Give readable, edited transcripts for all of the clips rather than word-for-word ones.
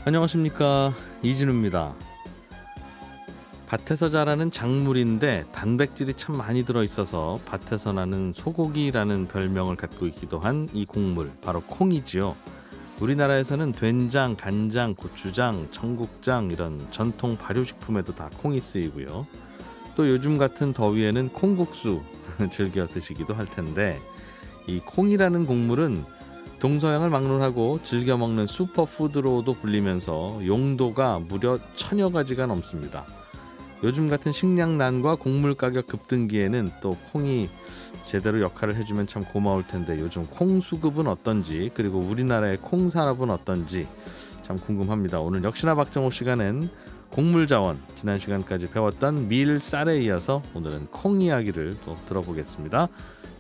안녕하십니까, 이진우입니다. 밭에서 자라는 작물인데 단백질이 참 많이 들어있어서 밭에서 나는 소고기라는 별명을 갖고 있기도 한 이 곡물, 바로 콩이지요. 우리나라에서는 된장, 간장, 고추장, 청국장 이런 전통 발효식품에도 다 콩이 쓰이고요. 또 요즘 같은 더위에는 콩국수 즐겨 드시기도 할 텐데, 이 콩이라는 곡물은 동서양을 막론하고 즐겨 먹는 슈퍼푸드로도 불리면서 용도가 무려 1000여 가지가 넘습니다. 요즘 같은 식량난과 곡물 가격 급등기에는 또 콩이 제대로 역할을 해주면 참 고마울 텐데, 요즘 콩 수급은 어떤지, 그리고 우리나라의 콩 산업은 어떤지 참 궁금합니다. 오늘 역시나 박정호 시간엔 곡물자원, 지난 시간까지 배웠던 밀, 쌀에 이어서 오늘은 콩 이야기를 또 들어보겠습니다.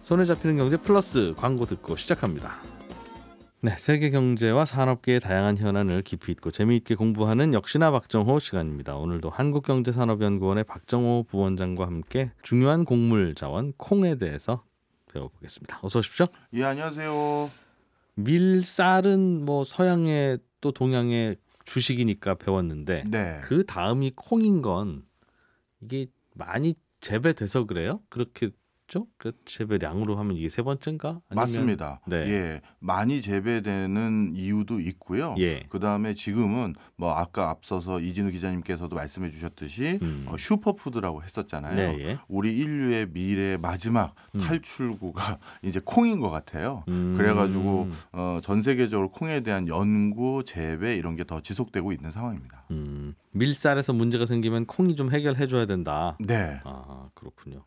손에 잡히는 경제 플러스 광고 듣고 시작합니다. 네, 세계 경제와 산업계의 다양한 현안을 깊이 있고 재미있게 공부하는 역시나 박정호 시간입니다. 오늘도 한국경제산업연구원의 박정호 부원장과 함께 중요한 곡물 자원 콩에 대해서 배워보겠습니다. 어서 오십시오. 예, 안녕하세요. 밀, 쌀은 뭐 서양의 또 동양의 주식이니까 배웠는데, 네. 그 다음이 콩인 건 이게 많이 재배돼서 그래요? 그렇게 그 재배량으로 하면 이게 세 번째인가? 아니면... 맞습니다. 네. 예, 많이 재배되는 이유도 있고요. 예. 그다음에 지금은 뭐 아까 앞서서 이진우 기자님께서도 말씀해 주셨듯이 슈퍼푸드라고 했었잖아요. 네, 예. 우리 인류의 미래 마지막 탈출구가 이제 콩인 것 같아요. 그래가지고 전 세계적으로 콩에 대한 연구, 재배 이런 게 더 지속되고 있는 상황입니다. 밀쌀에서 문제가 생기면 콩이 좀 해결해 줘야 된다. 네. 아, 그렇군요.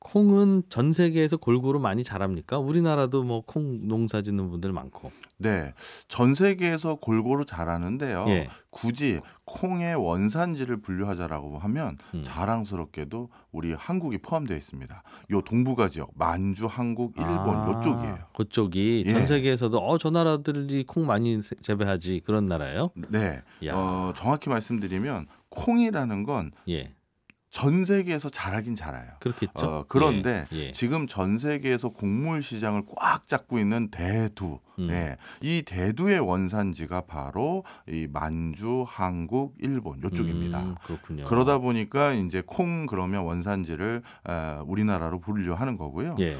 콩은 전 세계에서 골고루 많이 자랍니까? 우리나라도 뭐 콩 농사 짓는 분들 많고. 네, 전 세계에서 골고루 자라는데요. 예. 굳이 콩의 원산지를 분류하자라고 하면 자랑스럽게도 우리 한국이 포함되어 있습니다. 요 동북아 지역, 만주, 한국, 일본 요쪽이에요. 그쪽이 예. 전 세계에서도 저 나라들이 콩 많이 재배하지, 그런 나라예요? 네, 정확히 말씀드리면 콩이라는 건 예. 전 세계에서 자라긴 자라요. 그렇겠죠. 그런데 예. 지금 전 세계에서 곡물 시장을 꽉 잡고 있는 대두. 예, 이 대두의 원산지가 바로 이 만주, 한국, 일본 이쪽입니다. 그렇군요. 그러다 보니까 이제 콩 그러면 원산지를 우리나라로 분류하는 거고요. 예.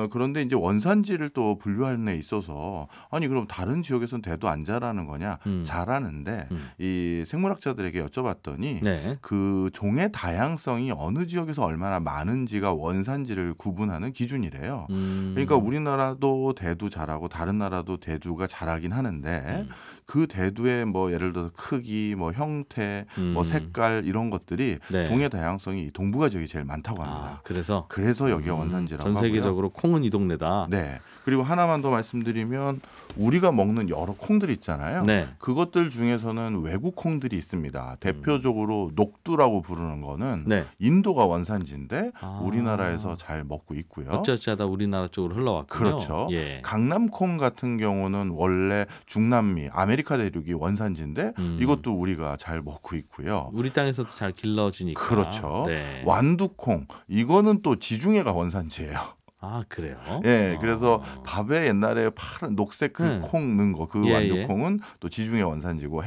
그런데 이제 원산지를 또 분류하는 데 있어서 아니 그럼 다른 지역에서는 대두 안 자라는 거냐? 자라는데 이 생물학자들에게 여쭤봤더니 네. 그 종의 다양성이 어느 지역에서 얼마나 많은지가 원산지를 구분하는 기준이래요. 그러니까 우리나라도 대두 자라고 다른 나라도 대두가 자라긴 하는데 그 대두의 뭐 예를 들어서 크기, 뭐 형태, 뭐 색깔 이런 것들이 네. 종의 다양성이 동북아 지역이 제일 많다고 합니다. 그래서 여기가 원산지라고 하고요. 전 세계적으로 콩은 이 동네다. 네. 그리고 하나만 더 말씀드리면 우리가 먹는 여러 콩들이 있잖아요. 네. 그것들 중에서는 외국 콩들이 있습니다. 대표적으로 녹두라고 부르는 거는 네. 인도가 원산지인데 우리나라에서 잘 먹고 있고요. 어쩌다 우리나라 쪽으로 흘러왔군요. 그렇죠. 예. 강남콩 같은 경우는 원래 중남미, 아메리카 대륙이 원산지인데 이것도 우리가 잘 먹고 있고요. 우리 땅에서도 잘 길러지니까. 그렇죠. 네. 완두콩, 이거는 또 지중해가 원산지예요. 아, 그래요? 예, 그래서 밥에 옛날에 파란 녹색 그 콩 넣은 거, 그 완두콩은 또 지중해 원산지고,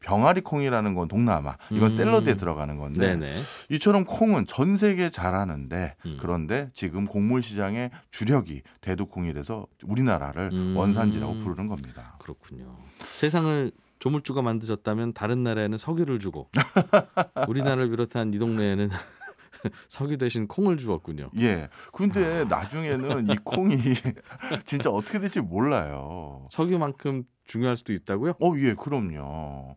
병아리 콩이라는 건 동남아, 이건 샐러드에 들어가는 건데, 네네. 이처럼 콩은 전 세계에 자라는데, 그런데 지금 곡물 시장의 주력이 대두콩이라서 우리나라를 원산지라고 부르는 겁니다. 그렇군요. 세상을 조물주가 만드셨다면 다른 나라에는 석유를 주고 우리나라를 비롯한 이 동네에는 석유 대신 콩을 주었군요. 예. 근데 나중에는 이 콩이 진짜 어떻게 될지 몰라요. 석유만큼 중요할 수도 있다고요? 예, 그럼요.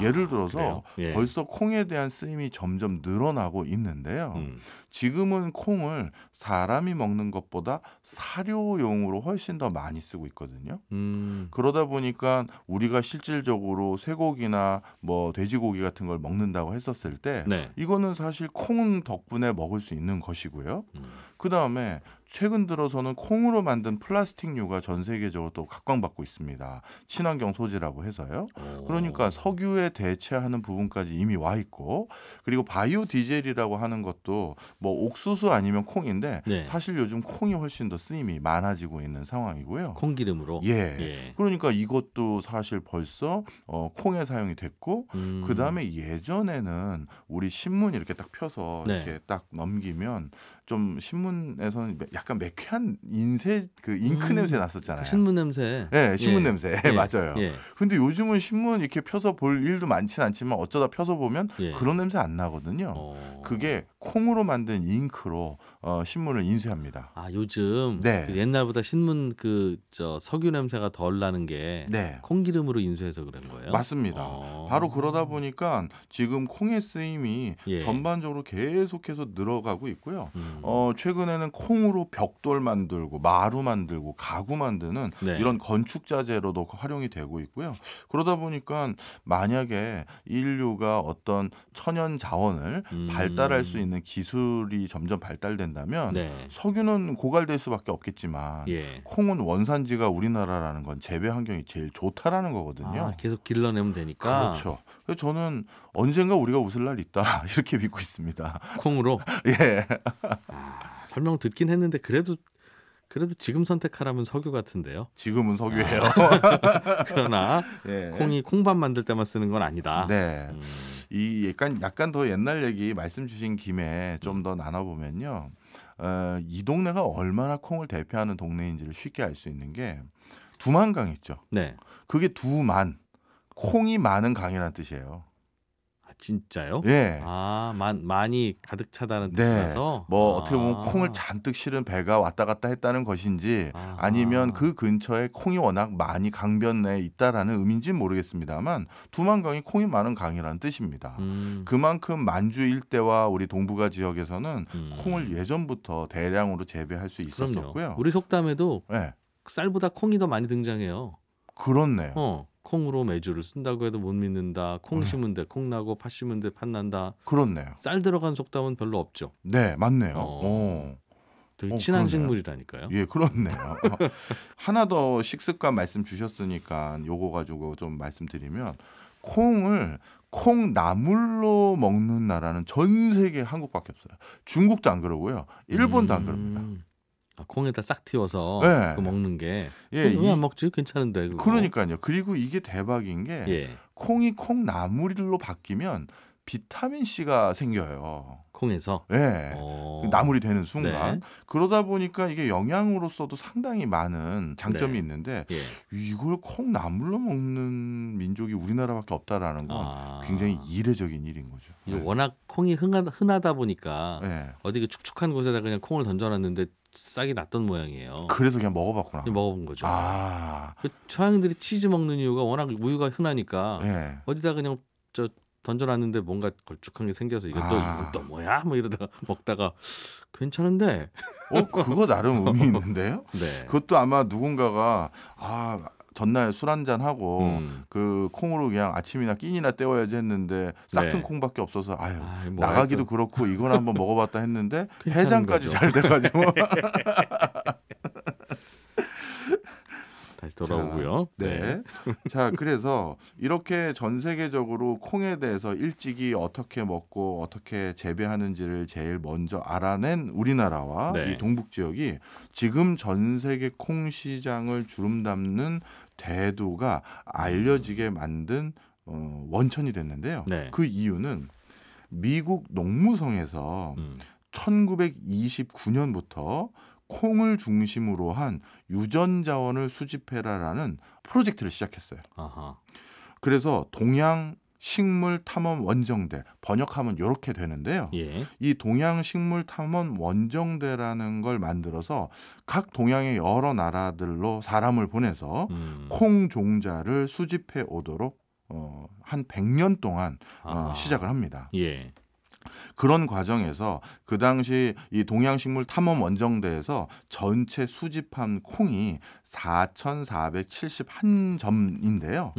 예를 들어서 예. 벌써 콩에 대한 쓰임이 점점 늘어나고 있는데요. 지금은 콩을 사람이 먹는 것보다 사료용으로 훨씬 더 많이 쓰고 있거든요. 그러다 보니까 우리가 실질적으로 쇠고기나 뭐 돼지고기 같은 걸 먹는다고 했었을 때 네. 이거는 사실 콩 덕분에 먹을 수 있는 것이고요. 그다음에 최근 들어서는 콩으로 만든 플라스틱류가 전 세계적으로 또 각광받고 있습니다. 친환경 소재라고 해서요. 그러니까 석유에 대체하는 부분까지 이미 와 있고, 그리고 바이오 디젤이라고 하는 것도 뭐 옥수수 아니면 콩인데 네. 사실 요즘 콩이 훨씬 더 쓰임이 많아지고 있는 상황이고요. 콩기름으로. 예. 그러니까 이것도 사실 벌써 콩에 사용이 됐고, 그다음에 예전에는 우리 신문 이렇게 딱 펴서 네. 이렇게 딱 넘기면 좀 신문에서는 약간 매캐한 인쇄 그 잉크 냄새 났었잖아요. 신문 냄새. 네, 신문 냄새. 예. 맞아요. 예. 근데 요즘은 신문 이렇게 펴서 볼 일도 많진 않지만 어쩌다 펴서 보면 예. 그런 냄새 안 나거든요. 그게 콩으로 만든 잉크로 신문을 인쇄합니다. 아, 요즘 네. 그 옛날보다 신문 석유 냄새가 덜 나는 게 네. 콩기름으로 인쇄해서 그런 거예요? 맞습니다. 바로 그러다 보니까 지금 콩의 쓰임이 예. 전반적으로 계속해서 늘어가고 있고요. 최근에는 콩으로 벽돌 만들고 마루 만들고 가구 만드는 네. 이런 건축 자재로도 활용이 되고 있고요. 그러다 보니까 만약에 인류가 어떤 천연 자원을 발달할 수 있는 기술이 점점 발달된다면 네. 석유는 고갈될 수밖에 없겠지만 예. 콩은 원산지가 우리나라라는 건 재배 환경이 제일 좋다라는 거거든요. 아, 계속 길러내면 되니까. 그렇죠. 그래서 저는 언젠가 우리가 웃을 날 있다 이렇게 믿고 있습니다. 콩으로. 예. 설명 듣긴 했는데 그래도 지금 선택하라면 석유 같은데요. 지금은 석유예요. 그러나 예. 콩이 콩밥 만들 때만 쓰는 건 아니다. 네. 이 약간 더 옛날 얘기 말씀 주신 김에 좀 더 나눠보면요. 이 동네가 얼마나 콩을 대표하는 동네인지를 쉽게 알 수 있는 게 두만강 있죠. 네. 그게 두만, 콩이 많은 강이라는 뜻이에요. 아, 진짜요? 예. 아, 많이 가득 차다는 네. 뜻이라서. 뭐 어떻게 보면 콩을 잔뜩 실은 배가 왔다 갔다 했다는 것인지 아하. 아니면 그 근처에 콩이 워낙 많이 강변 내에 있다라는 의미인지는 모르겠습니다만 두만강이 콩이 많은 강이라는 뜻입니다. 그만큼 만주 일대와 우리 동북아 지역에서는 콩을 예전부터 대량으로 재배할 수 있었었고요. 그럼요. 우리 속담에도 네. 쌀보다 콩이 더 많이 등장해요. 그렇네요. 콩으로 매주를 쓴다고 해도 못 믿는다. 콩 심은 데 콩 나고 팥 심은 데 팥 난다. 그렇네요. 쌀 들어간 속담은 별로 없죠. 네, 맞네요. 되게 친한 그러네요. 식물이라니까요. 예, 그렇네요. 하나 더 식습관 말씀 주셨으니까 요거 가지고 좀 말씀드리면 콩을 콩나물로 먹는 나라는 전 세계 한국밖에 없어요. 중국도 안 그러고요. 일본도 안 그럽니다. 콩에다 싹 틔워서 네. 그거 먹는 게 예, 왜 안 먹지? 괜찮은데 그거. 그러니까요. 그리고 이게 대박인 게 예. 콩이 콩나물로 바뀌면 비타민 C가 생겨요. 콩에서. 예. 그 나물이 되는 순간. 네. 그러다 보니까 이게 영양으로서도 상당히 많은 장점이 네. 있는데 예. 이걸 콩나물로 먹는 민족이 우리나라밖에 없다라는 건 굉장히 이례적인 일인 거죠. 이게 워낙 콩이 흔하다 보니까 네. 어디 그 축축한 곳에다 그냥 콩을 던져놨는데 싹이 났던 모양이에요. 그래서 그냥 먹어봤구나. 먹어본 거죠. 아. 그 서양인들이 치즈 먹는 이유가 워낙 우유가 흔하니까 네. 어디다 그냥 던져놨는데 뭔가 걸쭉한 게 생겨서 이건 또 뭐야? 뭐 이러다가 먹다가 괜찮은데. 그거 나름 의미 있는데요? 네. 그것도 아마 누군가가 전날 술 한잔 하고 그 콩으로 그냥 아침이나 끼니나 때워야지 했는데 싹튼 네. 콩밖에 없어서 뭐 나가기도 그렇고 이건 한번 먹어봤다 했는데 괜찮은 해장까지 거죠. 잘 돼가지고 다시 돌아오고요. 네. 자, 그래서 이렇게 전 세계적으로 콩에 대해서 일찍이 어떻게 먹고 어떻게 재배하는지를 제일 먼저 알아낸 우리나라와 네. 이 동북 지역이 지금 전 세계 콩 시장을 주름 담는 대두가 알려지게 만든 원천이 됐는데요. 네. 그 이유는 미국 농무성에서 1929년부터 콩을 중심으로 한 유전자원을 수집해라라는 프로젝트를 시작했어요. 아하. 그래서 동양 식물 탐험 원정대, 번역하면 이렇게 되는데요. 예. 이 동양 식물 탐험 원정대라는 걸 만들어서 각 동양의 여러 나라들로 사람을 보내서 콩 종자를 수집해 오도록 한 100년 동안 시작을 합니다. 예. 그런 과정에서 그 당시 이 동양식물 탐험 원정대에서 전체 수집한 콩이 4,471점인데요.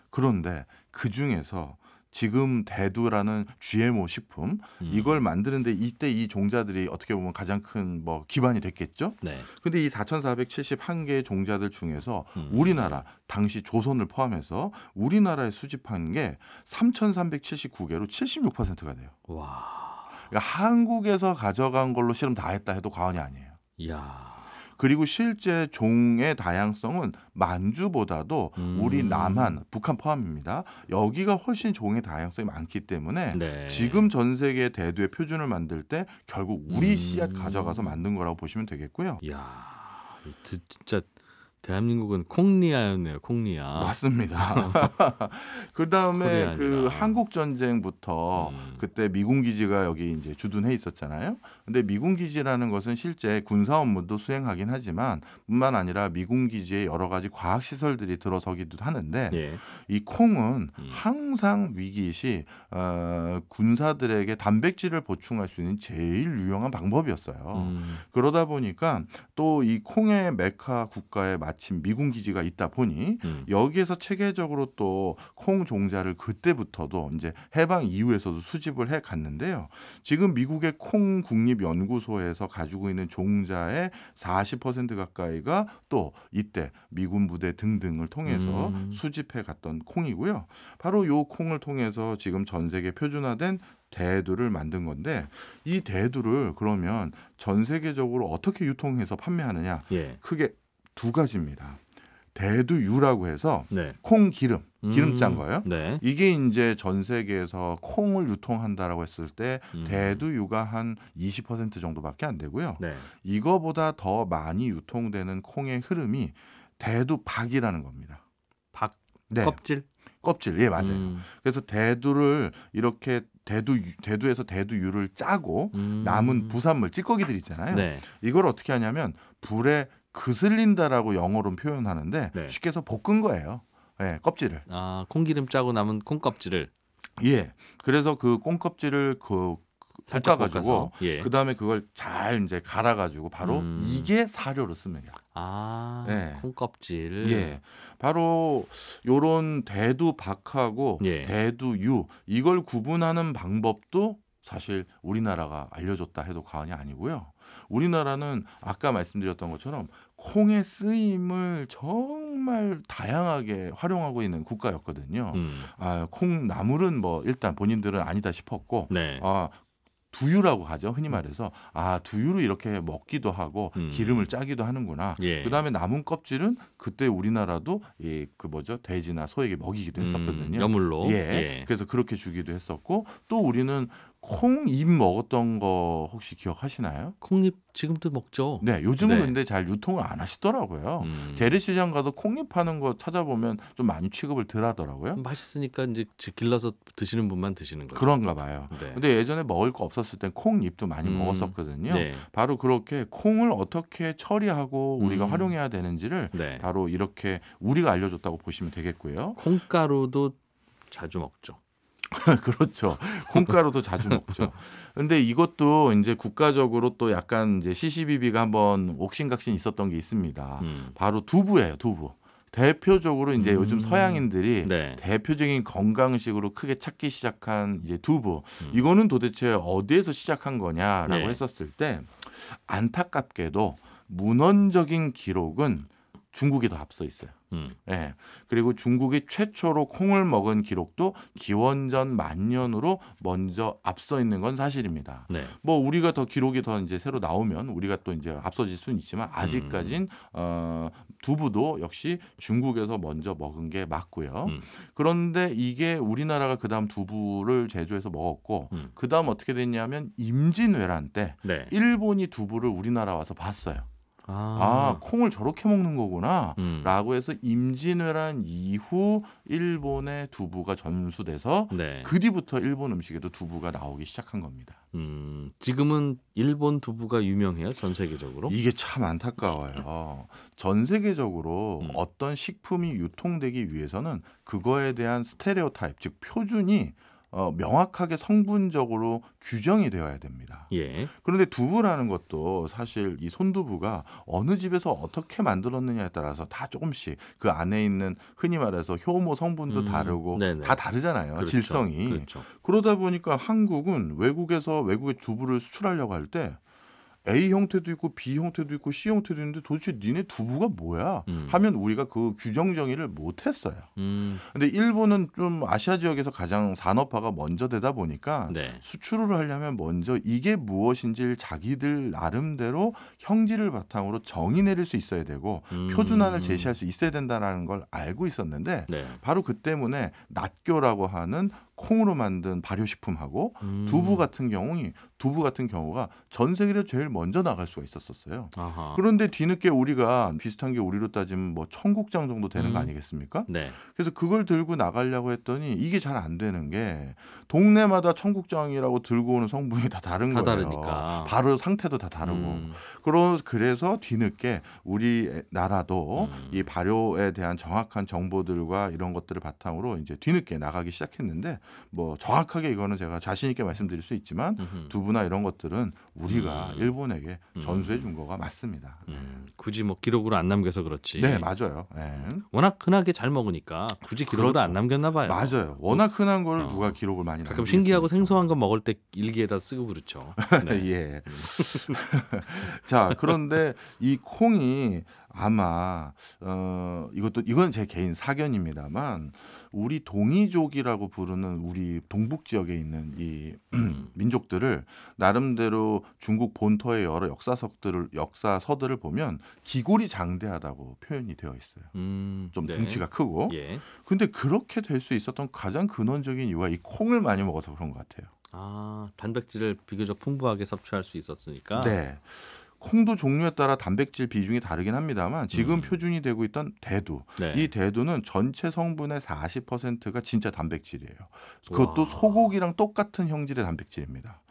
그런데 그 중에서 지금 대두라는 GMO 식품 이걸 만드는데 이때 이 종자들이 어떻게 보면 가장 큰 뭐 기반이 됐겠죠. 네. 근데 이 4,471개의 종자들 중에서 우리나라 당시 조선을 포함해서 우리나라에 수집한 게 3,379개로 76%가 돼요. 와. 그러니까 한국에서 가져간 걸로 실험 다 했다 해도 과언이 아니에요. 이야. 그리고 실제 종의 다양성은 만주보다도 우리 남한, 북한 포함입니다. 여기가 훨씬 종의 다양성이 많기 때문에 네. 지금 전 세계 대두의 표준을 만들 때 결국 우리 씨앗 가져가서 만든 거라고 보시면 되겠고요. 이야. 진짜 대한민국은 콩리아였네요. 콩리아. 맞습니다. 그다음에 코리안이라. 그 한국 전쟁부터 그때 미군 기지가 여기 이제 주둔해 있었잖아요. 근데 미군 기지라는 것은 실제 군사 업무도 수행하긴 하지만 뿐만 아니라 미군 기지에 여러 가지 과학 시설들이 들어서기도 하는데 예. 이 콩은 항상 위기 시 군사들에게 단백질을 보충할 수 있는 제일 유용한 방법이었어요. 그러다 보니까 또 이 콩의 메카 국가에 마침 미군 기지가 있다 보니 여기에서 체계적으로 또 콩 종자를 그때부터도 이제 해방 이후에서도 수집을 해 갔는데요. 지금 미국의 콩 국립연구소에서 가지고 있는 종자의 40% 가까이가 또 이때 미군 부대 등등을 통해서 수집해 갔던 콩이고요. 바로 요 콩을 통해서 지금 전 세계 표준화된 대두를 만든 건데 이 대두를 그러면 전 세계적으로 어떻게 유통해서 판매하느냐? 예. 크게 두 가지입니다. 대두유라고 해서 네. 콩 기름 짠 거예요. 네. 이게 이제 전 세계에서 콩을 유통한다라고 했을 때 대두유가 한 20% 정도밖에 안 되고요. 네. 이거보다 더 많이 유통되는 콩의 흐름이 대두박이라는 겁니다. 박 네. 껍질. 껍질. 예, 맞아요. 그래서 대두를 이렇게 대두에서 대두유를 짜고 남은 부산물 찌꺼기들 있잖아요. 네. 이걸 어떻게 하냐면 불에 그슬린다라고 영어로 표현하는데 네. 쉽게 해서 볶은 거예요. 예, 껍질을. 아, 콩기름 짜고 남은 콩껍질을 예. 그래서 그 콩껍질을 살짝 볶아가지고 볶아서, 예. 그 다음에 그걸 잘 이제 갈아가지고 바로 이게 사료로 씁니다. 아, 예. 콩껍질. 예, 바로 요런 대두박하고 예. 대두유 이걸 구분하는 방법도 사실 우리나라가 알려줬다 해도 과언이 아니고요. 우리나라는 아까 말씀드렸던 것처럼 콩의 쓰임을 정말 다양하게 활용하고 있는 국가였거든요. 콩나물은 뭐 일단 본인들은 아니다 싶었고 네. 두유라고 하죠. 흔히 말해서 두유로 이렇게 먹기도 하고 기름을 짜기도 하는구나. 예. 그다음에 남은 껍질은 그때 우리나라도 돼지나 소에게 먹이기도 했었거든요. 여물로. 예. 예. 그래서 그렇게 주기도 했었고 또 우리는 콩잎 먹었던 거 혹시 기억하시나요? 콩잎 지금도 먹죠. 네, 요즘은 네. 근데 잘 유통을 안 하시더라고요. 재래시장 가도 콩잎 파는 거 찾아보면 좀 많이 취급을 덜 하더라고요. 맛있으니까 이제 길러서 드시는 분만 드시는 거죠. 그런가 봐요. 네. 근데 예전에 먹을 거 없었을 땐 콩잎도 많이 먹었었거든요. 네. 바로 그렇게 콩을 어떻게 처리하고 우리가 활용해야 되는지를 네. 바로 이렇게 우리가 알려줬다고 보시면 되겠고요. 콩가루도 자주 먹죠. 그렇죠. 콩가루도 자주 먹죠. 근데 이것도 이제 국가적으로 또 약간 이제 시시비비가 한번 옥신각신 있었던 게 있습니다. 바로 두부예요, 두부. 대표적으로 이제 요즘 서양인들이 네. 대표적인 건강식으로 크게 찾기 시작한 이제 두부. 이거는 도대체 어디에서 시작한 거냐라고 네. 했었을 때 안타깝게도 문헌적인 기록은 중국이 더 앞서 있어요. 예. 그리고 중국이 최초로 콩을 먹은 기록도 기원전 만년으로 먼저 앞서 있는 건 사실입니다. 네. 뭐 우리가 더 기록이 더 이제 새로 나오면 우리가 또 이제 앞서질 수는 있지만 아직까진 두부도 역시 중국에서 먼저 먹은 게 맞고요. 그런데 이게 우리나라가 그다음 두부를 제조해서 먹었고 그다음 어떻게 됐냐면 임진왜란 때 네. 일본이 두부를 우리나라 와서 봤어요. 콩을 저렇게 먹는 거구나 라고 해서 임진왜란 이후 일본의 두부가 전수돼서 네. 그 뒤부터 일본 음식에도 두부가 나오기 시작한 겁니다. 지금은 일본 두부가 유명해요, 전 세계적으로? 이게 참 안타까워요. 전 세계적으로 어떤 식품이 유통되기 위해서는 그거에 대한 스테레오타입, 즉 표준이 명확하게 성분적으로 규정이 되어야 됩니다. 예. 그런데 두부라는 것도 사실 이 손두부가 어느 집에서 어떻게 만들었느냐에 따라서 다 조금씩 그 안에 있는 흔히 말해서 효모 성분도 다르고 네네. 다 다르잖아요. 그렇죠. 질성이. 그렇죠. 그러다 보니까 한국은 외국에 두부를 수출하려고 할 때 A 형태도 있고 B 형태도 있고 C 형태도 있는데 도대체 니네 두부가 뭐야? 하면 우리가 그 규정 정의를 못했어요. 근데 일본은 좀 아시아 지역에서 가장 산업화가 먼저 되다 보니까 네. 수출을 하려면 먼저 이게 무엇인지를 자기들 나름대로 형질을 바탕으로 정의 내릴 수 있어야 되고 표준안을 제시할 수 있어야 된다는 걸 알고 있었는데 네. 바로 그 때문에 낫교라고 하는 콩으로 만든 발효식품하고 두부 같은 경우가 전 세계로 제일 먼저 나갈 수가 있었어요. 아하. 그런데 뒤늦게 우리가 비슷한 게 우리로 따지면 뭐 청국장 정도 되는 거 아니겠습니까? 네. 그래서 그걸 들고 나가려고 했더니 이게 잘 안 되는 게 동네마다 청국장이라고 들고 오는 성분이 다 다른 다 거예요. 다르니까. 바로 상태도 다 다르고. 그래서 뒤늦게 우리나라도 이 발효에 대한 정확한 정보들과 이런 것들을 바탕으로 이제 뒤늦게 나가기 시작했는데 뭐 정확하게 이거는 제가 자신 있게 말씀드릴 수 있지만 두부나 이런 것들은 우리가 일본에게 전수해 준 거가 맞습니다. 굳이 뭐 기록으로 안 남겨서 그렇지. 네, 맞아요. 네. 워낙 흔하게 잘 먹으니까 굳이 기록으로 그렇죠. 안 남겼나 봐요. 맞아요. 워낙 흔한 걸 누가 기록을 많이 가끔 남기겠습니까? 신기하고 생소한 거 먹을 때 일기에다 쓰고 그렇죠. 네. 예. 자, 그런데 이 콩이 아마 이건 제 개인 사견입니다만 우리 동이족이라고 부르는 우리 동북 지역에 있는 이 민족들을 나름대로 중국 본토의 여러 역사서들을 보면 기골이 장대하다고 표현이 되어 있어요. 좀 네. 등치가 크고. 예. 근데 그렇게 될 수 있었던 가장 근원적인 이유가 이 콩을 많이 먹어서 그런 것 같아요. 아, 단백질을 비교적 풍부하게 섭취할 수 있었으니까. 네. 콩도 종류에 따라 단백질 비중이 다르긴 합니다만 지금 표준이 되고 있던 대두. 네. 이 대두는 전체 성분의 40%가 진짜 단백질이에요. 그것도 와. 소고기랑 똑같은 형질의 단백질입니다.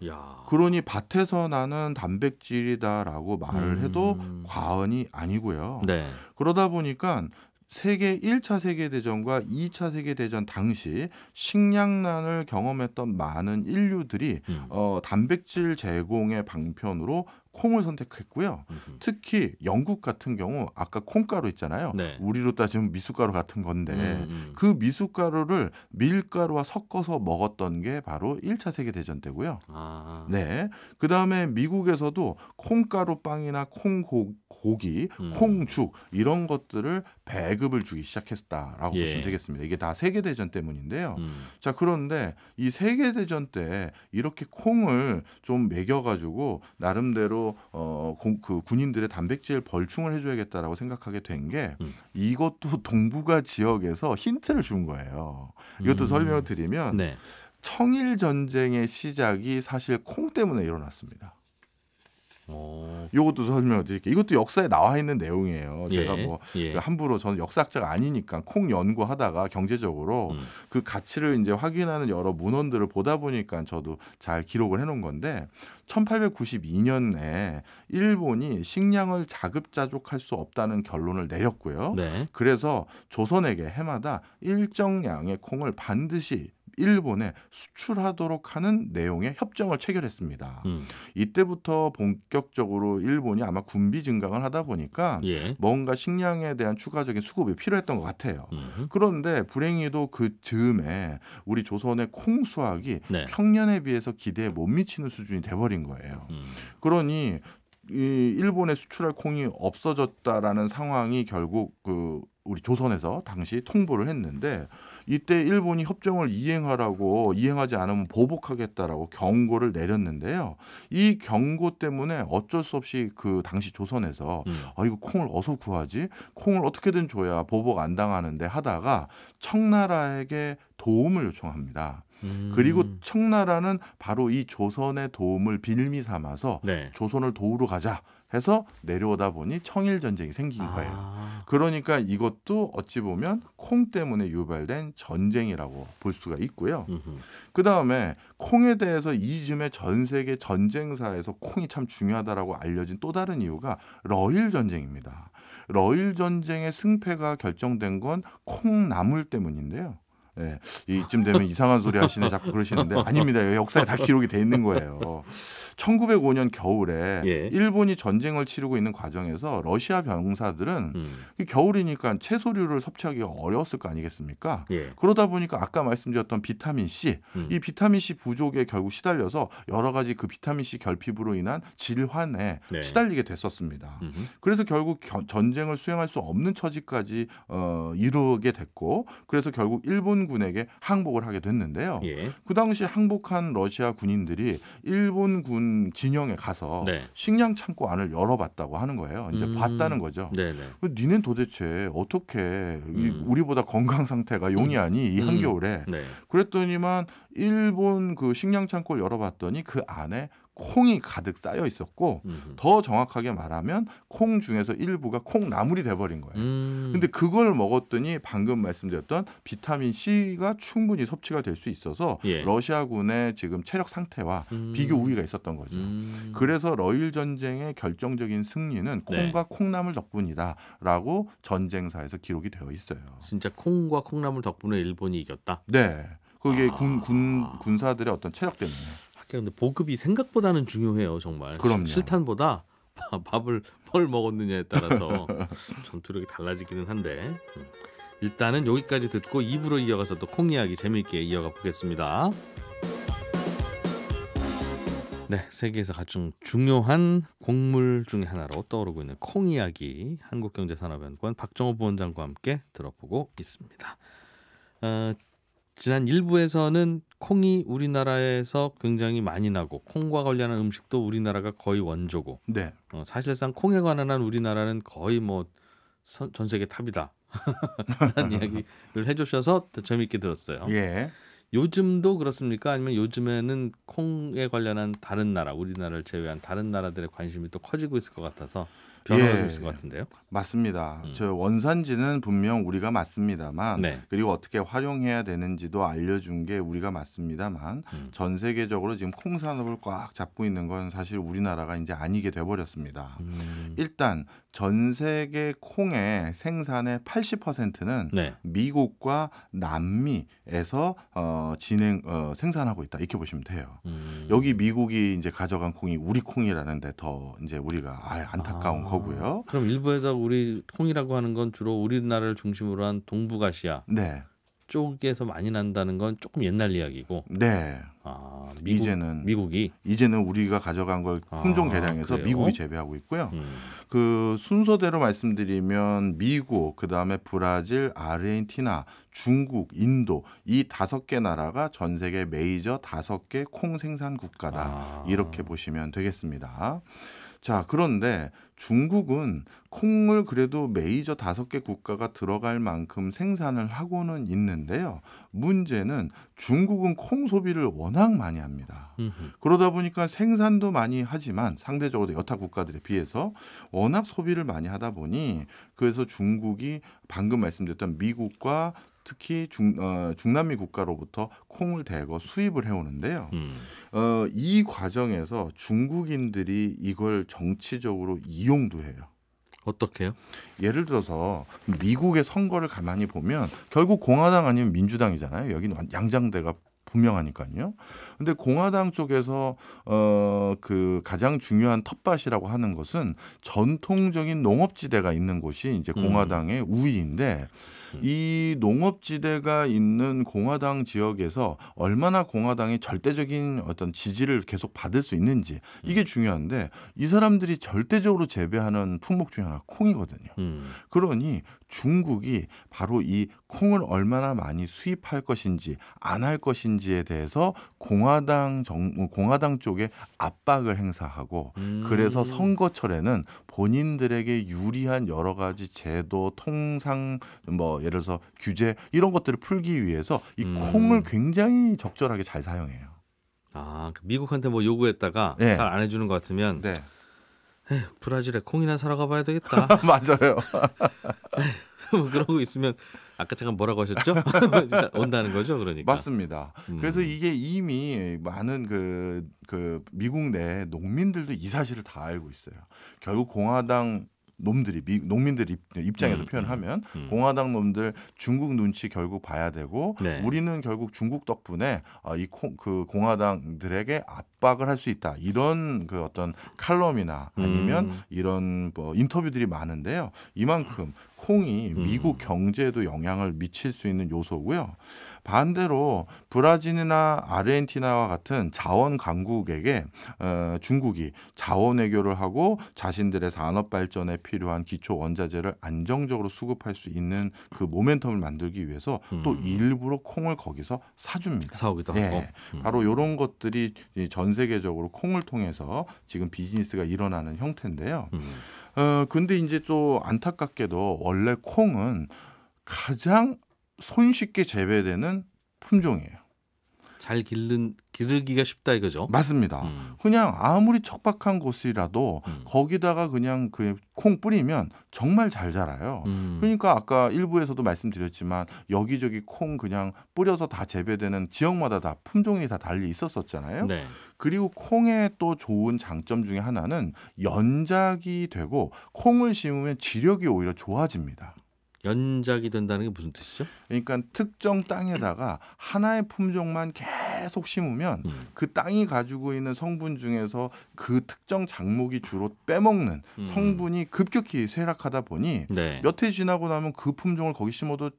야. 그러니 밭에서 나는 단백질이다라고 말을 해도 과언이 아니고요. 네. 그러다 보니까 1차 세계대전과 2차 세계대전 당시 식량난을 경험했던 많은 인류들이 단백질 제공의 방편으로 콩을 선택했고요. 특히 영국 같은 경우 아까 콩가루 있잖아요. 네. 우리로 따지면 미숫가루 같은 건데 그 미숫가루를 밀가루와 섞어서 먹었던 게 바로 1차 세계대전 때고요. 아. 네. 그다음에 미국에서도 콩가루 빵이나 콩고기, 콩죽 이런 것들을 배급을 주기 시작했다라고 예. 보시면 되겠습니다. 이게 다 세계대전 때문인데요. 자, 그런데 이 세계대전 때 이렇게 콩을 좀 먹여가지고 나름대로 그 군인들의 단백질 벌충을 해줘야겠다라고 생각하게 된 게 이것도 동북아 지역에서 힌트를 준 거예요. 이것도 설명을 드리면 네. 청일 전쟁의 시작이 사실 콩 때문에 일어났습니다. 이것도 설명을 드릴게요. 이것도 역사에 나와 있는 내용이에요. 예. 제가 뭐 예. 함부로 저는 역사학자가 아니니까 콩 연구하다가 경제적으로 그 가치를 이제 확인하는 여러 문헌들을 보다 보니까 저도 잘 기록을 해놓은 건데 1892년에 일본이 식량을 자급자족할 수 없다는 결론을 내렸고요. 네. 그래서 조선에게 해마다 일정량의 콩을 반드시 일본에 수출하도록 하는 내용의 협정을 체결했습니다. 이때부터 본격적으로 일본이 아마 군비 증강을 하다 보니까 예. 뭔가 식량에 대한 추가적인 수급이 필요했던 것 같아요. 그런데 불행히도 그 즈음에 우리 조선의 콩 수확이 네. 평년에 비해서 기대에 못 미치는 수준이 돼버린 거예요. 그러니 이 일본에 수출할 콩이 없어졌다라는 상황이 결국 우리 조선에서 당시 통보를 했는데 이때 일본이 협정을 이행하지 않으면 보복하겠다라고 경고를 내렸는데요. 이 경고 때문에 어쩔 수 없이 그 당시 조선에서 이거 콩을 어디서 구하지? 콩을 어떻게든 줘야 보복 안 당하는데 하다가 청나라에게 도움을 요청합니다. 그리고 청나라는 바로 이 조선의 도움을 빌미 삼아서 네. 조선을 도우러 가자 해서 내려오다 보니 청일 전쟁이 생긴 거예요. 그러니까 이것도 어찌 보면 콩 때문에 유발된 전쟁이라고 볼 수가 있고요. 그다음에 콩에 대해서 이즘에 전 세계 전쟁사에서 콩이 참 중요하다라고 알려진 또 다른 이유가 러일 전쟁입니다. 러일 전쟁의 승패가 결정된 건 콩나물 때문인데요. 예, 이쯤 되면 이상한 소리 하시네 자꾸 그러시는데 아닙니다. 역사에 다 기록이 돼 있는 거예요. 1905년 겨울에 예. 일본이 전쟁을 치르고 있는 과정에서 러시아 병사들은 겨울이니까 채소류를 섭취하기가 어려웠을 거 아니겠습니까? 예. 그러다 보니까 아까 말씀드렸던 비타민 C, 이 비타민 C 부족에 결국 시달려서 여러 가지 그 비타민 C 결핍으로 인한 질환에 네. 시달리게 됐었습니다. 그래서 결국 전쟁을 수행할 수 없는 처지까지 이르게 됐고, 그래서 결국 일본군에게 항복을 하게 됐는데요. 예. 그 당시 항복한 러시아 군인들이 일본군 진영에 가서 네. 식량 창고 안을 열어봤다고 하는 거예요. 이제 봤다는 거죠. 네네. 니넨 도대체 어떻게 우리보다 건강 상태가 용이하니 이 한겨울에. 네. 그랬더니만 일본 그 식량 창고를 열어봤더니 그 안에 콩이 가득 쌓여 있었고 더 정확하게 말하면 콩 중에서 일부가 콩나물이 돼버린 거예요. 근데 그걸 먹었더니 방금 말씀드렸던 비타민 C가 충분히 섭취가 될 수 있어서 예. 러시아군의 지금 체력 상태와 비교 우위가 있었던 거죠. 그래서 러일 전쟁의 결정적인 승리는 콩과 콩나물 덕분이다라고 전쟁사에서 기록이 되어 있어요. 진짜 콩과 콩나물 덕분에 일본이 이겼다? 네. 그게 군사들의 어떤 체력 때문에. 근데 보급이 생각보다는 중요해요, 정말. 그럼요. 실탄보다 밥을 뭘 먹었느냐에 따라서 전투력이 달라지기는 한데 일단은 여기까지 듣고 2부로 이어가서 또 콩 이야기 재미있게 이어가 보겠습니다. 네, 세계에서 가장 중요한 곡물 중에 하나로 떠오르고 있는 콩 이야기 한국경제산업연구원 박정호 부원장과 함께 들어보고 있습니다. 지난 1부에서는 콩이 우리나라에서 굉장히 많이 나고 콩과 관련한 음식도 우리나라가 거의 원조고 네. 사실상 콩에 관한 한 우리나라는 거의 뭐 전 세계 탑이다 라는 이야기를 해주셔서 더 재미있게 들었어요. 예. 요즘도 그렇습니까? 아니면 요즘에는 콩에 관련한 다른 나라, 우리나라를 제외한 다른 나라들의 관심이 또 커지고 있을 것 같아서 변화가 있을 것 같은데요. 맞습니다. 저 원산지는 분명 우리가 맞습니다만 네. 그리고 어떻게 활용해야 되는지도 알려준 게 우리가 맞습니다만 전 세계적으로 지금 콩 산업을 꽉 잡고 있는 건 사실 우리나라가 이제 아니게 돼버렸습니다. 일단 전 세계 콩의 생산의 80%는 네. 미국과 남미에서 생산하고 있다 이렇게 보시면 돼요. 여기 미국이 이제 가져간 콩이 우리 콩이라는데 더 이제 우리가 안타까운 거고요. 그럼 일부에서 우리 콩이라고 하는 건 주로 우리나라를 중심으로 한 동북아시아 네. 쪽에서 많이 난다는 건 조금 옛날 이야기고. 네. 이제는 우리가 가져간 걸 품종 개량해서 미국이 재배하고 있고요. 그 순서대로 말씀드리면 미국, 그다음에 브라질, 아르헨티나, 중국, 인도 이 5개 나라가 전 세계 메이저 5개 콩 생산 국가다. 이렇게 보시면 되겠습니다. 자, 그런데 중국은 콩을 그래도 메이저 5개 국가가 들어갈 만큼 생산을 하고는 있는데요. 문제는 중국은 콩 소비를 워낙 많이 합니다. 그러다 보니까 생산도 많이 하지만 상대적으로 여타 국가들에 비해서 워낙 소비를 많이 하다 보니 그래서 중국이 방금 말씀드렸던 미국과 특히 중남미 국가로부터 콩을 대거 수입을 해오는데요. 이 과정에서 중국인들이 이걸 정치적으로 이용도 해요. 어떻게요? 예를 들어서 미국의 선거를 가만히 보면 결국 공화당 아니면 민주당이잖아요. 여기는 양장대가 분명하니까요. 근데 공화당 쪽에서 그 가장 중요한 텃밭이라고 하는 것은 전통적인 농업지대가 있는 곳이 이제 공화당의 우위인데 이 농업지대가 있는 공화당 지역에서 얼마나 공화당이 절대적인 어떤 지지를 계속 받을 수 있는지 이게 중요한데 이 사람들이 절대적으로 재배하는 품목 중에 하나가 콩이거든요. 그러니 중국이 바로 이 콩을 얼마나 많이 수입할 것인지 안 할 것인지에 대해서 공화당 쪽에 압박을 행사하고 그래서 선거철에는 본인들에게 유리한 여러 가지 제도, 통상 예를 들어서 규제 이런 것들을 풀기 위해서 이 콩을 굉장히 적절하게 잘 사용해요. 미국한테 뭐 요구했다가 네. 잘 안 해주는 것 같으면 네. 브라질에 콩이나 사러 가봐야 되겠다. 맞아요. 뭐 그러고 있으면 아까 잠깐 뭐라고 하셨죠? 온다는 거죠, 그러니까. 맞습니다. 그래서 이게 이미 많은 그 미국 내 농민들도 이 사실을 다 알고 있어요. 결국 공화당 농민들 입장에서 표현하면 공화당 놈들 중국 눈치 결국 봐야 되고 네. 우리는 결국 중국 덕분에 그 공화당들에게 압박을 할 수 있다. 이런 그 어떤 칼럼이나 아니면 이런 뭐 인터뷰들이 많은데요. 이만큼 콩이 미국 경제에도 영향을 미칠 수 있는 요소고요. 반대로 브라질이나 아르헨티나와 같은 자원 강국에게 중국이 자원 외교를 하고 자신들의 산업 발전에 필요한 기초 원자재를 안정적으로 수급할 수 있는 그 모멘텀을 만들기 위해서 또 일부러 콩을 거기서 사줍니다. 사오기도 예, 하고. 바로 이런 것들이 전 세계적으로 콩을 통해서 지금 비즈니스가 일어나는 형태인데요. 근데 이제 또 안타깝게도 원래 콩은 가장 손쉽게 재배되는 품종이에요. 잘 기르기가 쉽다 이거죠. 맞습니다. 그냥 아무리 척박한 곳이라도 거기다가 그냥 그 콩 뿌리면 정말 잘 자라요. 그러니까 아까 일부에서도 말씀드렸지만 여기저기 콩 그냥 뿌려서 다 재배되는 지역마다 다 품종이 다 달리 있었잖아요. 네. 그리고 콩의 또 좋은 장점 중에 하나는 연작이 되고 콩을 심으면 지력이 오히려 좋아집니다. 연작이 된다는 게 무슨 뜻이죠? 그러니까 특정 땅에다가 하나의 품종만 계속 심으면 그 땅이 가지고 있는 성분 중에서 그 특정 작목이 주로 빼먹는 성분이 급격히 쇠락하다 보니 네. 몇 해 지나고 나면 그 품종을 거기 심어도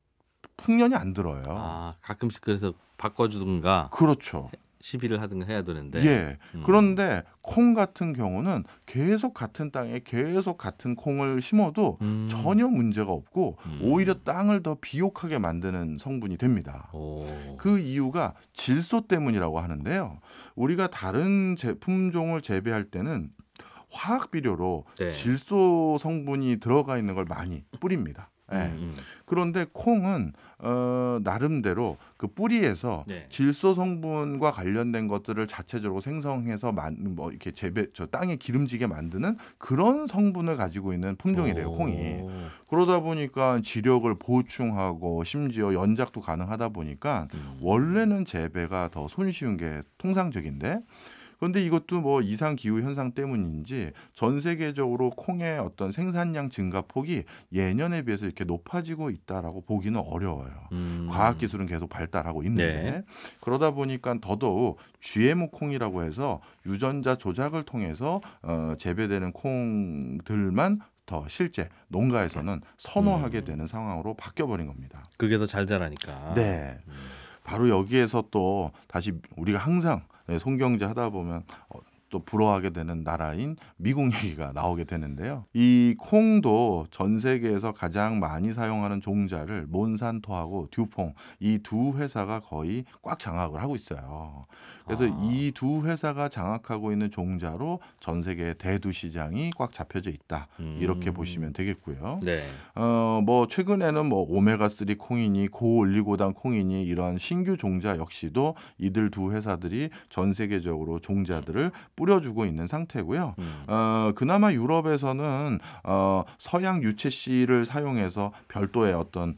풍년이 안 들어요. 아, 가끔씩 그래서 바꿔주든가 그렇죠. 시비를 하든가 해야 되는데. 예. 그런데 콩 같은 경우는 계속 같은 땅에 계속 같은 콩을 심어도 전혀 문제가 없고 오히려 땅을 더 비옥하게 만드는 성분이 됩니다. 오. 그 이유가 질소 때문이라고 하는데요. 우리가 다른 품종을 재배할 때는 화학 비료로 네. 질소 성분이 들어가 있는 걸 많이 뿌립니다. 네. 그런데 콩은 나름대로 그 뿌리에서 네. 질소 성분과 관련된 것들을 자체적으로 생성해서 뭐 이렇게 땅에 기름지게 만드는 그런 성분을 가지고 있는 품종이래요, 콩이. 그러다 보니까 지력을 보충하고 심지어 연작도 가능하다 보니까 원래는 재배가 더 손쉬운 게 통상적인데. 그런데 이것도 뭐 이상 기후 현상 때문인지 전 세계적으로 콩의 어떤 생산량 증가폭이 예년에 비해서 이렇게 높아지고 있다라고 보기는 어려워요. 과학 기술은 계속 발달하고 있는데 네. 그러다 보니까 더더욱 GMO 콩이라고 해서 유전자 조작을 통해서 재배되는 콩들만 더 실제 농가에서는 선호하게 되는 상황으로 바뀌어버린 겁니다. 그게 더 잘 자라니까. 네. 바로 여기에서 또 다시 우리가 항상 송경제 하다 보면 또 부러워하게 되는 나라인 미국 얘기가 나오게 되는데요. 이 콩도 전 세계에서 가장 많이 사용하는 종자를 몬산토하고 듀퐁 이 두 회사가 거의 꽉 장악을 하고 있어요. 그래서 이 두 회사가 장악하고 있는 종자로 전 세계 대두 시장이 꽉 잡혀져 있다. 이렇게 보시면 되겠고요. 네. 뭐 최근에는 뭐 오메가3 콩이니 고올리고당 콩이니 이런 신규 종자 역시도 이들 두 회사들이 전 세계적으로 종자들을 뿌려주고 있는 상태고요. 그나마 유럽에서는 서양 유채씨를 사용해서 별도의 어떤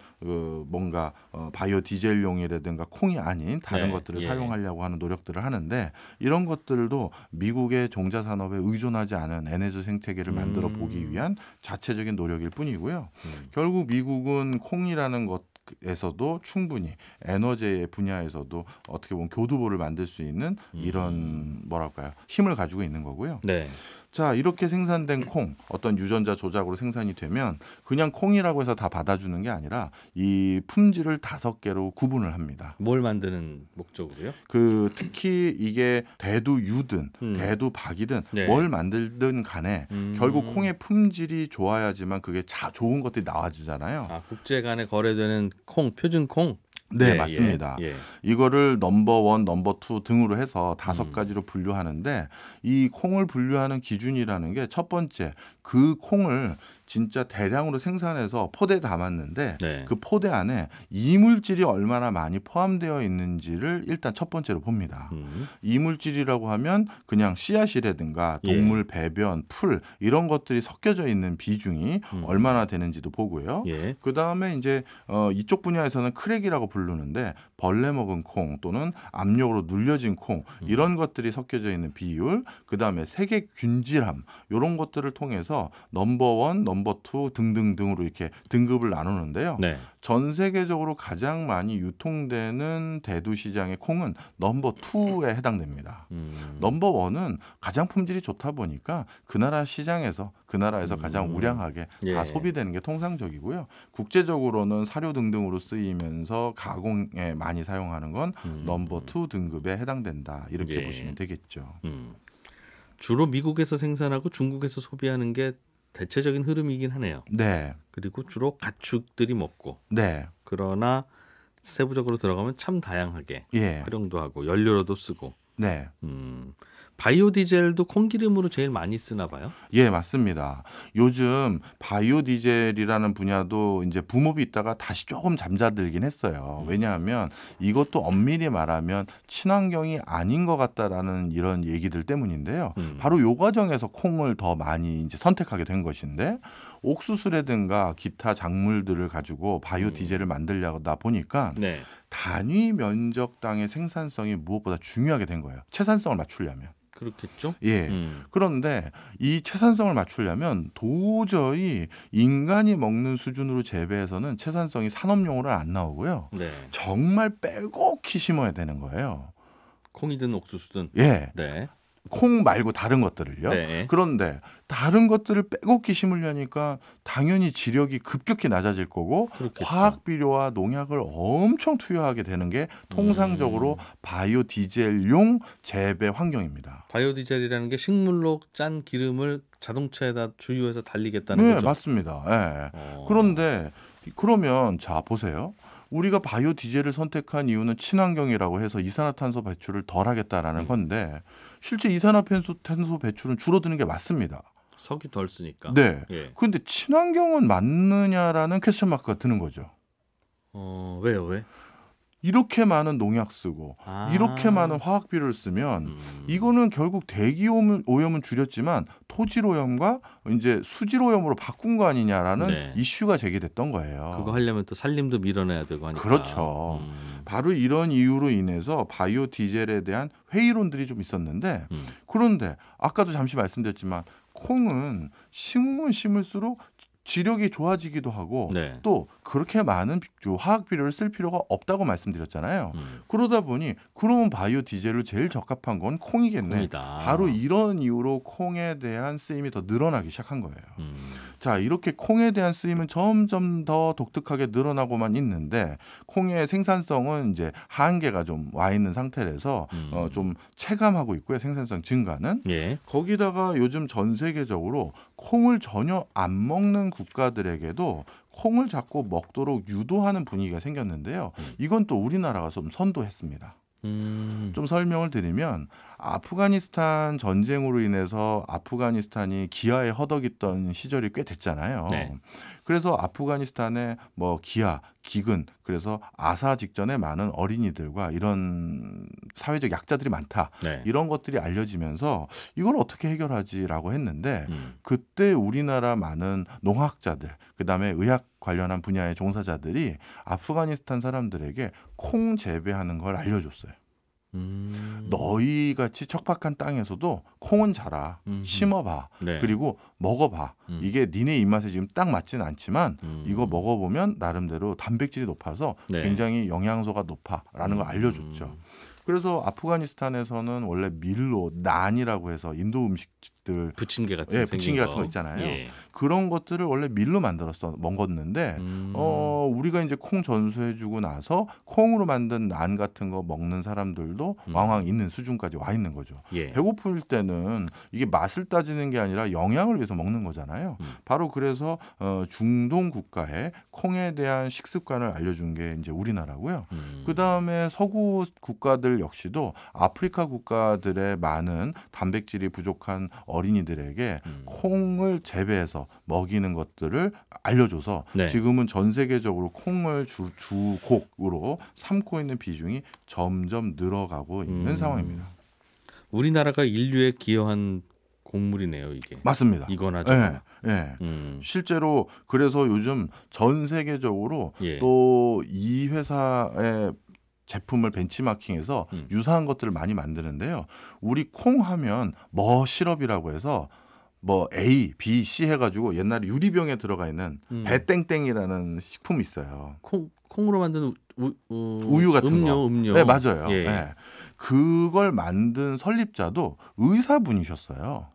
뭔가 바이오 디젤용이라든가 콩이 아닌 다른 네, 것들을 예. 사용하려고 하는 노력들을 하는데 이런 것들도 미국의 종자 산업에 의존하지 않은 에너지 생태계를 만들어 보기 위한 자체적인 노력일 뿐이고요. 결국 미국은 콩이라는 것에서도 충분히 에너지 분야에서도 어떻게 보면 교두보를 만들 수 있는 이런 뭐랄까요 힘을 가지고 있는 거고요. 네. 자, 이렇게 생산된 콩 어떤 유전자 조작으로 생산이 되면 그냥 콩이라고 해서 다 받아주는 게 아니라 이 품질을 5개로 구분을 합니다. 뭘 만드는 목적으로요? 특히 이게 대두유든 대두박이든 네. 뭘 만들든 간에 결국 콩의 품질이 좋아야지만 그게 좋은 것들이 나와주잖아요. 아, 국제 간에 거래되는 콩, 표준 콩. 네, 예, 맞습니다. 예, 예. 이거를 넘버 1, 넘버 2 등으로 해서 5가지로 분류하는데 이 콩을 분류하는 기준이라는 게 첫 번째 그 콩을 진짜 대량으로 생산해서 포대에 담았는데 네. 그 포대 안에 이물질이 얼마나 많이 포함되어 있는지를 일단 첫 번째로 봅니다. 이물질이라고 하면 그냥 씨앗이라든가 동물 배변, 풀 이런 것들이 섞여져 있는 비중이 얼마나 되는지도 보고요. 예. 그다음에 이제 이쪽 분야에서는 크랙이라고 부르는데 벌레 먹은 콩 또는 압력으로 눌려진 콩 이런 것들이 섞여져 있는 비율, 그다음에 색의 균질함 이런 것들을 통해서 넘버 1, 넘버 넘버 2 등등등으로 이렇게 등급을 나누는데요. 네. 전 세계적으로 가장 많이 유통되는 대두 시장의 콩은 넘버 2에 해당됩니다. 넘버 1은 가장 품질이 좋다 보니까 그 나라 시장에서 그 나라에서 가장 우량하게 예. 다 소비되는 게 통상적이고요. 국제적으로는 사료 등등으로 쓰이면서 가공에 많이 사용하는 건 넘버 2 등급에 해당된다. 이렇게 예. 보시면 되겠죠. 주로 미국에서 생산하고 중국에서 소비하는 게 대체적인 흐름이긴 하네요. 네. 그리고 주로 가축들이 먹고. 네. 그러나 세부적으로 들어가면 참 다양하게 예. 활용도 하고 연료로도 쓰고. 네. 바이오 디젤도 콩기름으로 제일 많이 쓰나 봐요. 예, 맞습니다. 요즘 바이오 디젤이라는 분야도 이제 붐업이 있다가 다시 조금 잠자들긴 했어요. 왜냐하면 이것도 엄밀히 말하면 친환경이 아닌 것 같다라는 이런 얘기들 때문인데요. 바로 요 과정에서 콩을 더 많이 이제 선택하게 된 것인데 옥수수라든가 기타 작물들을 가지고 바이오 디젤을 만들려다 보니까 네. 단위 면적당의 생산성이 무엇보다 중요하게 된 거예요. 채산성을 맞추려면. 그렇겠죠. 예. 그런데 이 채산성을 맞추려면 도저히 인간이 먹는 수준으로 재배해서는 채산성이 산업용으로 안 나오고요. 네. 정말 빼곡히 심어야 되는 거예요. 콩이든 옥수수든. 예. 네. 콩 말고 다른 것들을요. 네. 그런데 다른 것들을 빼곡히 심으려니까 당연히 지력이 급격히 낮아질 거고 그렇겠죠. 화학 비료와 농약을 엄청 투여하게 되는 게 통상적으로 바이오 디젤용 재배 환경입니다. 바이오 디젤이라는 게 식물로 짠 기름을 자동차에다 주유해서 달리겠다는 네, 거죠. 맞습니다. 예. 그런데 그러면 자 보세요. 우리가 바이오 디젤을 선택한 이유는 친환경이라고 해서 이산화탄소 배출을 덜 하겠다라는 건데 실제 이산화탄소 배출은 줄어드는 게 맞습니다. 석이 덜 쓰니까. 네. 예. 그런데 친환경은 맞느냐라는 퀘스천 마크가 드는 거죠. 왜요? 왜? 이렇게 많은 농약 쓰고 이렇게 많은 화학 비료를 쓰면 이거는 결국 대기 오염은 줄였지만 토질 오염과 이제 수질 오염으로 바꾼 거 아니냐라는 네. 이슈가 제기됐던 거예요. 그거 하려면 또 산림도 밀어내야 되고 하니까. 그렇죠. 바로 이런 이유로 인해서 바이오 디젤에 대한 회의론들이 좀 있었는데 그런데 아까도 잠시 말씀드렸지만 콩은 심으면 심을수록 지력이 좋아지기도 하고 네. 또 그렇게 많은 화학 비료를 쓸 필요가 없다고 말씀드렸잖아요. 그러다 보니 그러면 바이오 디젤로 제일 적합한 건 콩이겠네. 콩이다. 바로 이런 이유로 콩에 대한 쓰임이 더 늘어나기 시작한 거예요. 자, 이렇게 콩에 대한 쓰임은 점점 더 독특하게 늘어나고만 있는데 콩의 생산성은 이제 한계가 좀 와 있는 상태라서 좀 체감하고 있고요. 생산성 증가는. 예. 거기다가 요즘 전 세계적으로 콩을 전혀 안 먹는 국가들에게도 콩을 자꾸 먹도록 유도하는 분위기가 생겼는데요. 이건 또 우리나라가 좀 선도했습니다. 좀 설명을 드리면 아프가니스탄 전쟁으로 인해서 아프가니스탄이 기아에 허덕이던 시절이 꽤 됐잖아요. 네. 그래서 아프가니스탄에 뭐 기아, 기근, 그래서 아사 직전에 많은 어린이들과 이런 사회적 약자들이 많다. 네. 이런 것들이 알려지면서 이걸 어떻게 해결하지라고 했는데 그때 우리나라 많은 농학자들, 그다음에 의학 관련한 분야의 종사자들이 아프가니스탄 사람들에게 콩 재배하는 걸 알려줬어요. 너희 같이 척박한 땅에서도 콩은 자라, 심어봐, 네. 그리고 먹어봐. 이게 니네 입맛에 지금 딱 맞지는 않지만 이거 먹어보면 나름대로 단백질이 높아서 네. 굉장히 영양소가 높아라는 걸 알려줬죠. 그래서 아프가니스탄에서는 원래 밀로 난이라고 해서 인도 음식들 부침개 같은 예, 부침개 같은 거 있잖아요. 예. 그런 것들을 원래 밀로 만들어서 먹었는데 우리가 이제 콩 전수해주고 나서 콩으로 만든 난 같은 거 먹는 사람들도 왕왕 있는 수준까지 와 있는 거죠. 예. 배고플 때는 이게 맛을 따지는 게 아니라 영양을 위해서 먹는 거잖아요. 바로 그래서 중동 국가에 콩에 대한 식습관을 알려준 게 이제 우리나라고요. 그 다음에 서구 국가들 역시도 아프리카 국가들의 많은 단백질이 부족한 어린이들에게 콩을 재배해서 먹이는 것들을 알려줘서 네. 지금은 전 세계적으로 콩을 주곡으로 삼고 있는 비중이 점점 늘어가고 있는 상황입니다. 우리나라가 인류에 기여한 곡물이네요, 이게. 맞습니다. 이거나 저거나. 예. 실제로 그래서 요즘 전 세계적으로 예. 또 이 회사의 제품을 벤치마킹해서 유사한 것들을 많이 만드는데요. 우리 콩 하면 시럽이라고 해서 뭐 A, B, C 해가지고 옛날에 유리병에 들어가 있는 배땡땡이라는 식품이 있어요. 콩으로 만든 우유 같은 거. 음료. 네, 맞아요. 예. 네. 그걸 만든 설립자도 의사분이셨어요.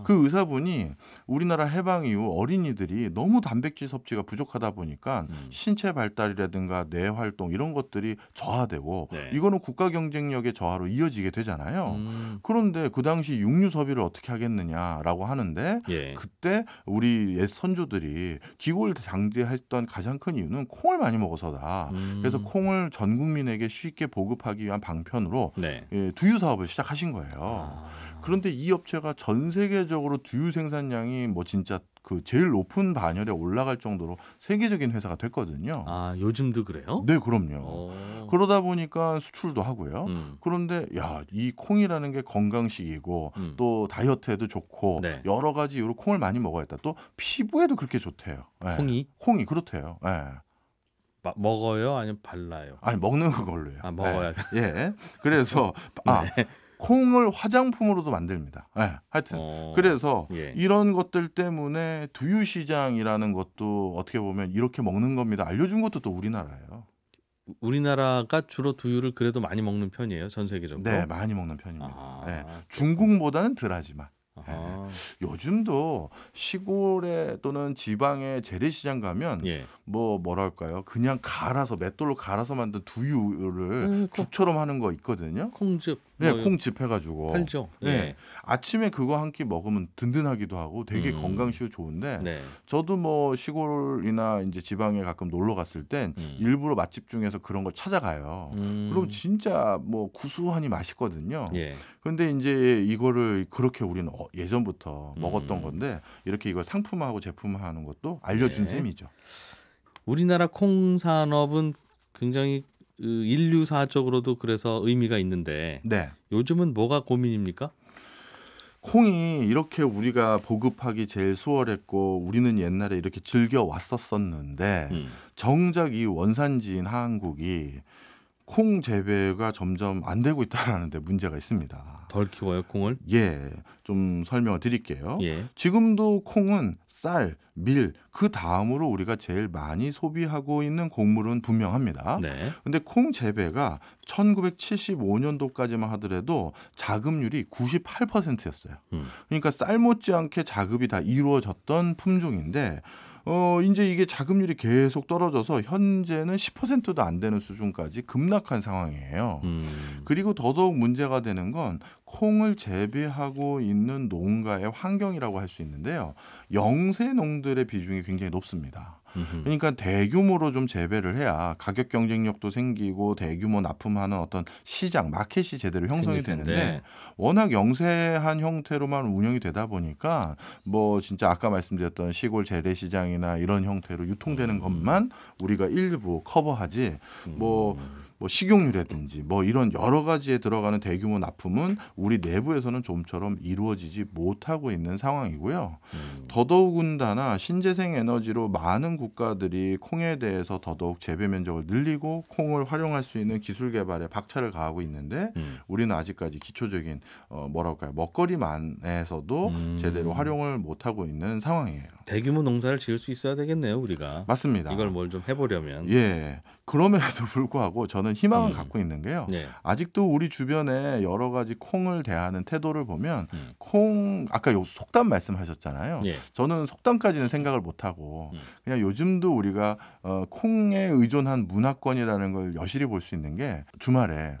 그 의사분이 우리나라 해방 이후 어린이들이 너무 단백질 섭취가 부족하다 보니까 신체 발달이라든가 뇌 활동 이런 것들이 저하되고 네. 이거는 국가 경쟁력의 저하로 이어지게 되잖아요. 그런데 그 당시 육류 소비를 어떻게 하겠느냐라고 하는데 예. 그때 우리 옛 선조들이 기골 장제했던 가장 큰 이유는 콩을 많이 먹어서다. 그래서 콩을 전 국민에게 쉽게 보급하기 위한 방편으로 네. 예, 두유 사업을 시작하신 거예요. 그런데 이 업체가 전 세계적으로 두유 생산량이 뭐 진짜 그 제일 높은 반열에 올라갈 정도로 세계적인 회사가 됐거든요. 요즘도 그래요? 네, 그럼요. 그러다 보니까 수출도 하고요. 그런데 야, 이 콩이라는 게 건강식이고 또 다이어트에도 좋고 네. 여러 가지 이유로 콩을 많이 먹어야겠다. 또 피부에도 그렇게 좋대요. 네. 콩이 그렇대요. 네. 먹어요? 아니면 발라요? 아니, 먹는 걸로요. 먹어야. 네. 예. 그래서 네. 콩을 화장품으로도 만듭니다. 네, 하여튼 그래서 예. 이런 것들 때문에 두유 시장이라는 것도 어떻게 보면 이렇게 먹는 겁니다. 알려준 것도 또 우리나라예요. 우리나라가 주로 두유를 그래도 많이 먹는 편이에요, 전 세계적으로? 네, 많이 먹는 편입니다. 네, 중국보다는 덜하지만. 네. 요즘도 시골에 또는 지방의 재래시장 가면 예. 뭐랄까요? 그냥 갈아서 맷돌로 갈아서 만든 두유를 죽처럼 하는 거 있거든요. 콩즙. 네, 콩즙 해가지고 팔죠. 네. 예. 아침에 그거 한 끼 먹으면 든든하기도 하고 되게 건강식으로 좋은데 네. 저도 뭐 시골이나 이제 지방에 가끔 놀러 갔을 땐 일부러 맛집 중에서 그런 걸 찾아가요. 그럼 진짜 뭐 구수하니 맛있거든요. 예. 그런데 이제 이거를 그렇게 우리는 예전부터 먹었던 건데 이렇게 이걸 상품화하고 제품화하는 것도 알려준 셈이죠. 우리나라 콩 산업은 굉장히 인류사적으로도 그래서 의미가 있는데 네. 요즘은 뭐가 고민입니까? 콩이 이렇게 우리가 보급하기 제일 수월했고 우리는 옛날에 이렇게 즐겨 왔었었는데 정작 이 원산지인 한국이 콩 재배가 점점 안 되고 있다는 데 문제가 있습니다. 덜 키워요, 콩을? 예, 좀 설명을 드릴게요. 예. 지금도 콩은 쌀, 밀, 그 다음으로 우리가 제일 많이 소비하고 있는 곡물은 분명합니다. 네. 근데 콩 재배가 1975년도까지만 하더라도 자급률이 98%였어요. 그러니까 쌀 못지않게 자급이 다 이루어졌던 품종인데 이제 이게 자급률이 계속 떨어져서 현재는 10%도 안 되는 수준까지 급락한 상황이에요. 그리고 더더욱 문제가 되는 건 콩을 재배하고 있는 농가의 환경이라고 할 수 있는데요. 영세농들의 비중이 굉장히 높습니다. 그러니까 대규모로 좀 재배를 해야 가격 경쟁력도 생기고 대규모 납품하는 어떤 시장, 마켓이 제대로 형성이 되는데 워낙 영세한 형태로만 운영이 되다 보니까 뭐 진짜 아까 말씀드렸던 시골 재래시장이나 이런 형태로 유통되는 것만 우리가 일부 커버하지 뭐 식용유라든지 뭐 이런 여러 가지에 들어가는 대규모 납품은 우리 내부에서는 좀처럼 이루어지지 못하고 있는 상황이고요. 더더욱은다나 신재생 에너지로 많은 국가들이 콩에 대해서 더더욱 재배 면적을 늘리고 콩을 활용할 수 있는 기술 개발에 박차를 가하고 있는데 우리는 아직까지 기초적인 먹거리만에서도 제대로 활용을 못하고 있는 상황이에요. 대규모 농사를 지을 수 있어야 되겠네요, 우리가. 맞습니다. 이걸 뭘 좀 해보려면. 예. 그럼에도 불구하고 저는 희망을 갖고 있는 게요. 네. 아직도 우리 주변에 여러 가지 콩을 대하는 태도를 보면 콩 아까 속담 말씀하셨잖아요. 예. 저는 속담까지는 생각을 못하고 그냥 요즘도 우리가 콩에 의존한 문화권이라는 걸 여실히 볼 수 있는 게 주말에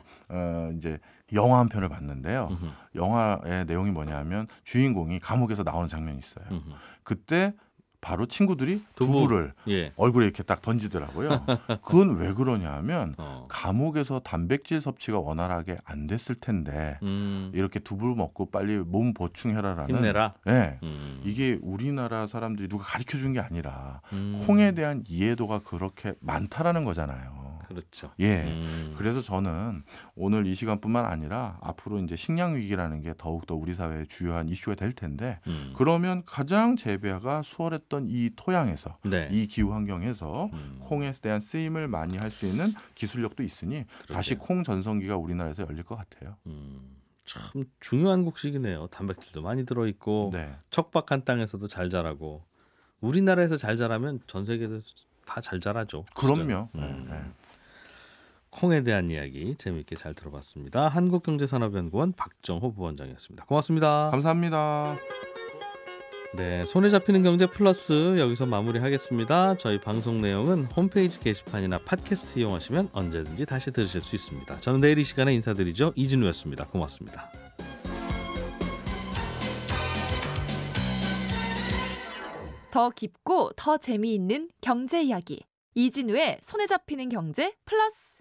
이제 영화 한 편을 봤는데요. 영화의 내용이 뭐냐면 주인공이 감옥에서 나오는 장면이 있어요. 그때 바로 친구들이 두부를 얼굴에 이렇게 딱 던지더라고요. 그건 왜 그러냐 하면 감옥에서 단백질 섭취가 원활하게 안 됐을 텐데 이렇게 두부를 먹고 빨리 몸 보충해라라는 힘내라. 네. 이게 우리나라 사람들이 누가 가르쳐준 게 아니라 콩에 대한 이해도가 그렇게 많다라는 거잖아요. 그렇죠. 예. 그래서 저는 오늘 이 시간뿐만 아니라 앞으로 이제 식량 위기라는 게 더욱더 우리 사회의 주요한 이슈가 될 텐데 그러면 가장 재배가 수월했던 이 토양에서 이 기후 환경에서 콩에 대한 쓰임을 많이 할 수 있는 기술력도 있으니 다시 콩 전성기가 우리나라에서 열릴 것 같아요. 참 중요한 곡식이네요. 단백질도 많이 들어있고 네. 척박한 땅에서도 잘 자라고 우리나라에서 잘 자라면 전 세계에서 다 잘 자라죠. 그럼요. 콩에 대한 이야기 재미있게 잘 들어봤습니다. 한국경제산업연구원 박정호 부원장이었습니다. 고맙습니다. 감사합니다. 네, 손에 잡히는 경제 플러스 여기서 마무리하겠습니다. 저희 방송 내용은 홈페이지 게시판이나 팟캐스트 이용하시면 언제든지 다시 들으실 수 있습니다. 저는 내일 이 시간에 인사드리죠. 이진우였습니다. 고맙습니다. 더 깊고 더 재미있는 경제 이야기 이진우의 손에 잡히는 경제 플러스.